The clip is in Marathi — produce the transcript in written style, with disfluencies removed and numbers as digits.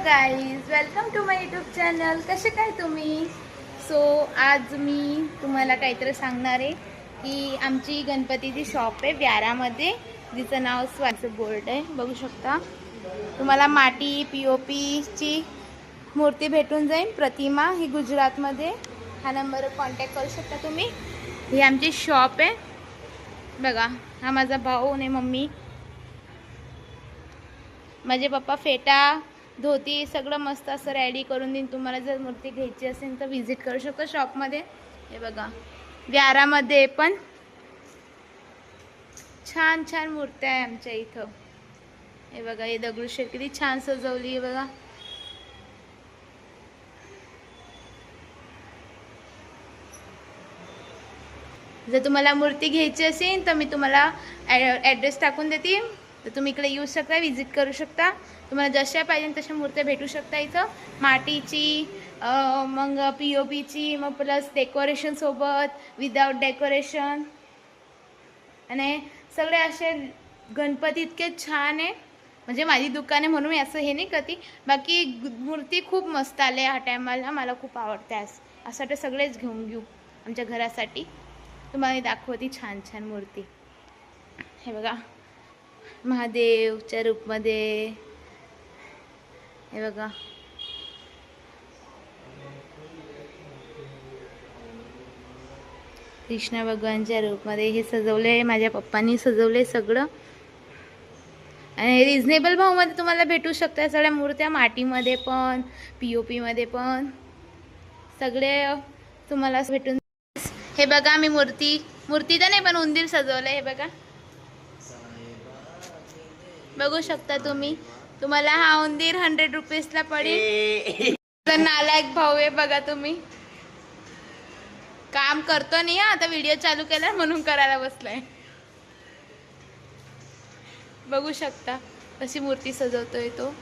Guys, welcome to my YouTube channel. कसे काय तुम्ही? सो आज मी तुम्हाला काहीतरी सांगणार आहे की आमची गणपतीची शॉप आहे व्यारामध्ये, जिचं नाव स्वाचं बोर्ड आहे, बघू शकता तुम्हाला. माटी POPची मूर्ती भेटून जाईल. प्रतिमा ही गुजरातमध्ये. हा नंबरवर कॉन्टॅक्ट करू शकता तुम्ही. ही आमची शॉप आहे बघा. हा माझा भाऊ आणि मम्मी. माझे पप्पा फेटा धोती सगळं मस्त असं रेडी करून देईन तुम्हाला. जर मूर्ती घ्यायची असेल तर व्हिजिट करू शकता शॉपमध्ये. हे बघा, व्यारामध्ये पण छान छान मूर्त्या आहे आमच्या इथं. हे बघा, हे दगडूशेठ किती छान सजवली आहे बघा. जर तुम्हाला मूर्ती घ्यायची असेल तर मी तुम्हाला ॲड्रेस टाकून देते, तर तुम्ही इकडे येऊ शकता, व्हिजिट करू शकता. तुम्हाला जशा पाहिजे तशा मूर्त्या भेटू शकता इथं. मातीची, मग POPची, मग प्लस डेकोरेशन सोबत, विदाउट डेकोरेशन. आणि सगळे असे गणपती इतके छान आहे. म्हणजे माझी दुकान आहे म्हणून मी असं हे नाही करते. बाकी मूर्ती खूप मस्त आले ह्या टायमाला. मला खूप आवडते. असं सगळेच घेऊन घेऊ आमच्या घरासाठी. तुम्हाला दाखवते छान छान मूर्ती. हे बघा, महादेवच्या रूपमध्ये. हे बघा, कृष्ण भगवानच्या रूपमध्ये हे सजवले. माझ्या पप्पांनी सजवले सगळं. आणि रिजनेबल भावमध्ये तुम्हाला भेटू शकतात सगळ्या मूर्त्या. मातीमध्ये पण, POPमध्ये पण सगळे तुम्हाला भेटून. हे बघा, मी मूर्ती तर नाही पण उंदीर सजवलंय. हे बघा, बघू शकता तुम्ही. तुम्हाला हा उंदीर 100 रुपीजला पडेल. नालायक भाऊ आहे बघा तुम्ही. काम करतो नाही, आता व्हिडिओ चालू केला म्हणून करायला बसलाय. बघू शकता कशी मूर्ती सजवतोय तो.